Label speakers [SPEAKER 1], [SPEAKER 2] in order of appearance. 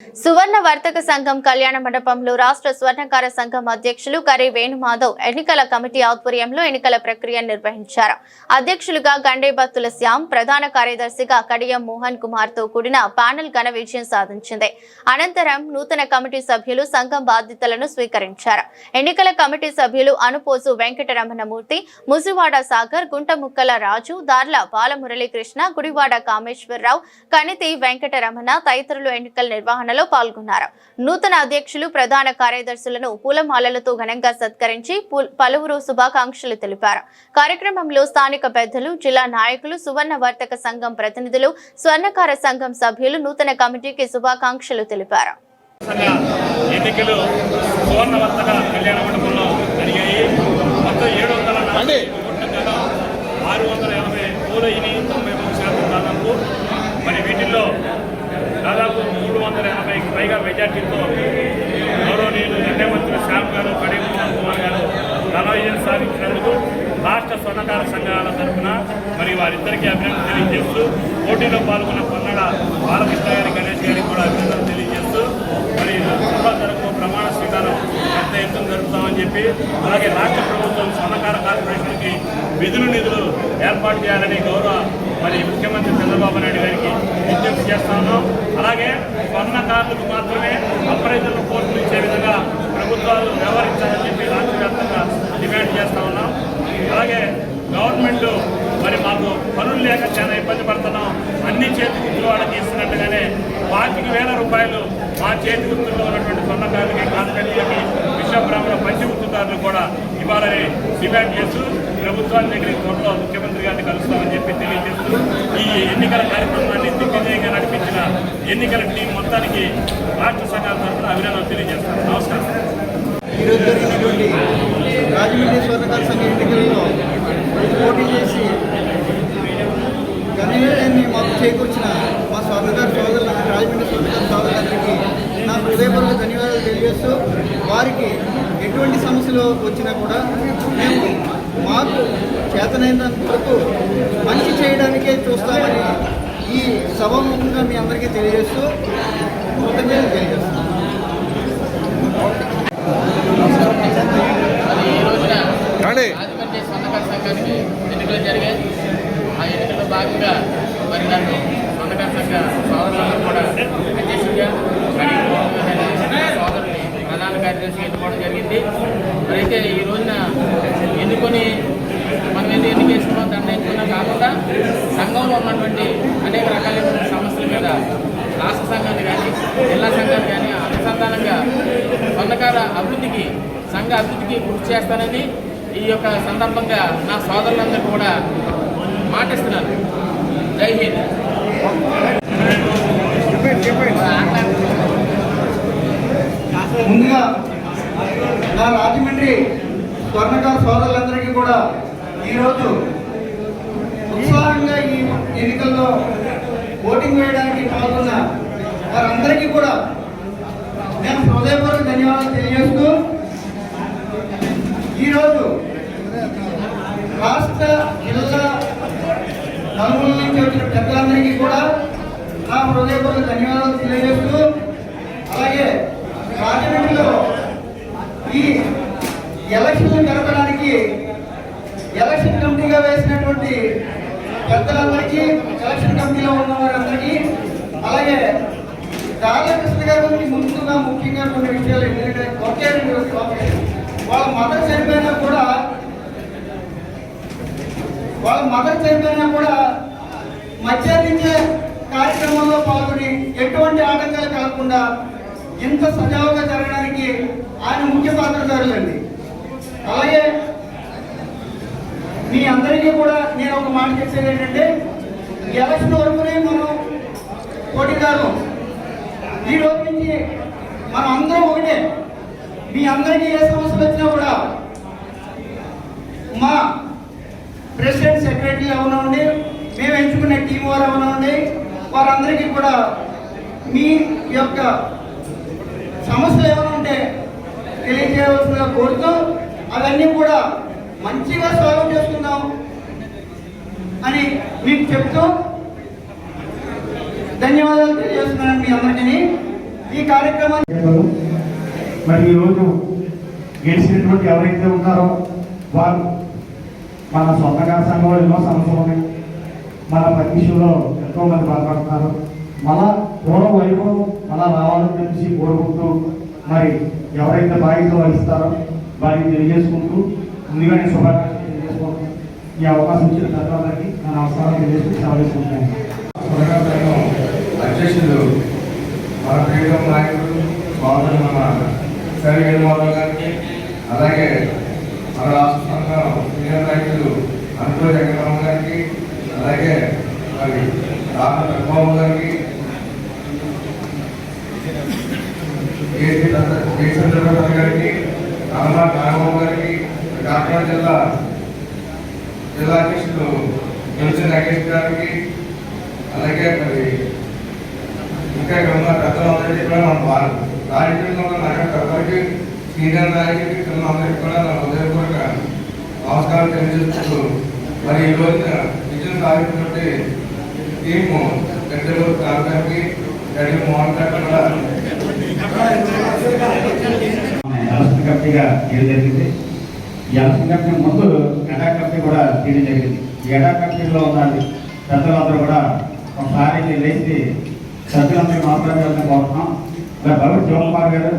[SPEAKER 1] సువర్ణ వర్తక సంఘం కళ్యాణ మండపంలో రాష్ట్ర స్వర్ణకార సంఘం అధ్యక్షులు కరి వేణుమాధవ్ ఎన్నికల కమిటీ ఆధ్వర్యంలో ఎన్నికల ప్రక్రియ నిర్వహించారు. అధ్యక్షులుగా గండేబత్తుల శ్యామ్, ప్రధాన కార్యదర్శిగా కడియం మోహన్ కుమార్ తో కూడిన ప్యానెల్ ఘన విజయం సాధించింది. అనంతరం నూతన కమిటీ సభ్యులు సంఘం బాధ్యతలను స్వీకరించారు. ఎన్నికల కమిటీ సభ్యులు అనుపోసు వెంకటరమణమూర్తి, ముసివాడ సాగర్, గుంటముక్కల రాజు, దార్ల బాలమురళీకృష్ణ, గుడివాడ కామేశ్వరరావు, కనితి వెంకటరమణ తదితరులు ఎన్నికల నిర్వహణలో పాల్గొన్నారు. నూతన అధ్యక్షులు, ప్రధాన కార్యదర్శులను పూలమాలలతో ఘనంగా సత్కరించి పలువురు శుభాకాంక్షలు తెలిపారు. కార్యక్రమంలో స్థానిక పెద్దలు, జిల్లా నాయకులు, సువర్ణ వర్తక సంఘం ప్రతినిధులు, స్వర్ణకార సంఘం సభ్యులు నూతన కమిటీకి శుభాకాంక్షలు తెలిపారు.
[SPEAKER 2] దాదాపు 380కి పైగా మెజార్టీతో గౌరవనీయులు గండేబత్తుల శ్యామ్ గారు, కడియం మోహన్ కుమార్ గారు ఘన విజయం సాధించినందుకు రాష్ట్ర స్వర్ణకార సంఘాల తరఫున మరి వారిద్దరికీ అభినందన తెలియజేస్తూ, పోటీలో పాల్గొన్న పన్నడ బాలకృష్ణ గారి, గణేష్ గారికి కూడా అభినందన తెలియజేస్తూ, మరి తరపు ప్రమాణ స్వీకారం పెద్ద ఎత్తున జరుపుతామని చెప్పి, అలాగే రాష్ట్ర ప్రభుత్వం స్వర్ణకార కార్పొరేషన్కి నిధులు ఏర్పాటు చేయాలని గౌరవ మరి ముఖ్యమంత్రి చంద్రబాబు నాయుడు గారికి విజ్ఞప్తి చేస్తా ఉన్నాం. అలాగే స్వర్ణకారులకు మాత్రమే అప్రైజర్లు పోస్టులు ఇచ్చే విధంగా ప్రభుత్వాలు వ్యవహరించాలని చెప్పి రాష్ట్ర వ్యాప్తంగా డిమాండ్ చేస్తా ఉన్నాం. అలాగే గవర్నమెంట్ మరి మాకు పనులు లేక చాలా ఇబ్బంది పడుతున్నాం, అన్ని చేతి గుర్తులు వాళ్ళకి ఇస్తున్నట్టుగానే 25,000 రూపాయలు మా చేతి గుర్తుల్లో ఉన్నటువంటి స్వర్ణకారులకి, కాంట్రాక్టులకి, విశ్వబ్రాహ్మణ పంచగుర్తుదారులు కూడా ఇవ్వాలని డిమాండ్ చేస్తూ ప్రభుత్వాల దగ్గర త్వరలో ముఖ్యమంత్రి గారిని కలుస్తామని చెప్పి తెలియజేస్తూ, ఈ ఎన్నికల కార్యక్రమాన్ని దిగ్విజయంగా నడిపించిన ఎన్నికల టీం మొత్తానికి రాష్ట్ర సంఘాల తరఫున అభినందనలు తెలియజేస్తాను. నమస్కారం.
[SPEAKER 3] ఈరోజు జరిగినటువంటి రాజమండ్రి స్వర్ణకార సంఘ ఎన్నికల్లో పోటీ చేసి ఘనవిజయాన్ని మాకు చేకూర్చిన మా స్వర్ణకార సోదరులు, రాజమండ్రి స్వర్ణకార సోదరులందరికీ నా హృదయపూర్వక ధన్యవాదాలు తెలియజేస్తూ, వారికి ఎటువంటి సమస్యలు వచ్చినా కూడా మేము మాకు చేతనైనంత వరకు మంచి చేయడానికే చూస్తామని ఈ సభాముఖంగా మీ అందరికీ తెలియజేస్తూ కృతజ్ఞతలు తెలియజేస్తున్నాం.
[SPEAKER 4] ఈ రోజున రాజమండ్రి స్వర్ణకార సంఘానికి ఎన్నికలు జరిగాయి. ఆ ఎన్నికల్లో భాగంగా మరి నన్ను స్వర్ణకార సంఘ సోదరులను కూడా అధ్యక్షుడిగా, సోదరుని ప్రధాన కార్యదర్శిగా ఎన్నుకోవడం జరిగింది. మరి అయితే ఈ రోజున ఎన్నుకొని మనం ఏదో ఎన్నికేసుకున్నాం, దండ ఎన్నుకున్నాం కాకుండా సంఘంలో ఉన్నటువంటి అనేక రకాలైన సమస్యల మీద రాష్ట్ర సంఘాన్ని కానీ, జిల్లా సంఘాన్ని కానీ అనుసంధానంగా స్వర్ణకార అభివృద్ధికి, సంఘ అభివృద్ధికి కృషి చేస్తానని ఈ యొక్క సందర్భంగా నా సోదరులందరూ కూడా మాటిస్తున్నాను. జై హింద్.
[SPEAKER 3] ముందుగా నా రాజమండ్రి స్వర్ణకార సోదరులందరికీ కూడా ఈరోజు ఉత్సాహంగా ఈ ఎన్నికల్లో ఓటింగ్ వేయడానికి పాల్గొన్న వారందరికీ కూడా నేను హృదయపూర్వక ధన్యవాదాలు తెలియజేస్తూ, ఈరోజు రాష్ట్ర, జిల్లా నలుమూల నుంచి వచ్చిన పెద్దలందరికీ కూడా నా హృదయపూర్వక ధన్యవాదాలు తెలియజేస్తూ, అలాగే రాజమండ్రిలో ఈ ఎలక్షన్లు జరపడానికి ఎలక్షన్ కమిటీగా వేసినటువంటి పెద్దలందరికీ, ఎలక్షన్ కమిటీలో ఉన్న వారందరికీ, అలాగే దార్ల కృష్ణ గారి గురించి ముందుగా ముఖ్యంగా కొన్ని విషయాలు ఎందుకంటే ఒకే వాళ్ళ మదర్ చనిపోయినా కూడా మధ్యాహ్నించే కార్యక్రమంలో పాల్గొని ఎటువంటి ఆటంకాలు కలగకుండా ఇంత సజావుగా జరగడానికి ఆయన ముఖ్య పాత్రధారులండి. అలాగే మీ అందరికీ కూడా నేను ఒక మాట చెప్పేది ఏంటంటే, ఎలక్షన్ వరకునే మనం పోటీదారు, ఈ రోజు నుంచి మనం అందరం ఒకటే. మీ అందరికీ ఏ సమస్యలు వచ్చినా కూడా మా ప్రెసిడెంట్, సెక్రటరీ అవనండి, మేము ఎంచుకునే టీం వారు అవనండి, వారందరికీ కూడా మీ యొక్క సమస్యలు ఏమైనా ఉంటే తెలియజేయవలసిందిగా కోరుతూ, అవన్నీ కూడా మంచిగా సాల్వ్ చేసుకుందాం అని మీకు చెప్తూ ధన్యవాదాలు తెలియజేస్తున్నాను మీ అందరికీ. ఈ కార్యక్రమాన్ని
[SPEAKER 5] మరి ఈరోజు గెలిచినటువంటి ఎవరైతే ఉన్నారో వారు మన సొంతగా సంఘంలో ఎన్నో సమస్యలు ఉన్నాయి. మన పరీక్షలో ఎంతో మంది బాధపడుతున్నారు. మళ్ళా పూర్వ వైభవం మళ్ళా రావాలని తెలిసి కోరుకుంటూ మరి ఎవరైతే బాధ్యత వహిస్తారో వారికి తెలియజేసుకుంటూ ముందుగానే శుభాకాంక్షలు తెలియజేసుకుంటూ ఈ అవకాశం ఇచ్చిన పెద్దలందరికీ నా నమస్కారం తెలియజేస్తూ సెలవు తీసుకుంటున్నాను.
[SPEAKER 6] అధ్యక్షులు మన ప్రియతమ నాయకుడు సోదరు మన సరి వేణుమాధవ్ గారికి, అలాగే మన రాష్ట్ర సంఘం సీనియర్ నాయకులు అనుకూల జగన్మోహన్ గారికి, అలాగే మరి రాష్ట్ర పెద్దబాబు గారికి, చంద్రబాబు గారికి, రామనాథ్ నాగబాబు గారికి, కాకినాడ జిల్లా అధ్యక్షులు నిలిచిన నాగేష్ గారికి, అలాగే మరి ఇంకా ఇక్కడ ఉన్న పెద్దలందరికీ కూడా మన రాజకీయంలో ఉన్న నాయకులకి, సీనియర్ నాయకులకి, పిల్లలందరికీ కూడా నా హృదయపూర్వక నమస్కారం తెలియజేస్తూ మరి ఈ రోజున విజయం సాధించినటువంటి టీము పెద్దలు గారికి, గడి మోహన్ గారు కూడా
[SPEAKER 5] ఎలక్షన్ కమిటీగా తీయడం జరిగింది. ఈ ఎలక్షన్ కమిటీ ముందు ఎడా కమిటీ కూడా తీయడం జరిగింది. ఈ ఎడా కమిటీలో ఉన్న పెద్దలందరూ కూడా ఒకసారి లేచి సభ్యులందరికీ మాట్లాడాలని కోరుతున్నాం. భగవత్ శివకుమార్ గారు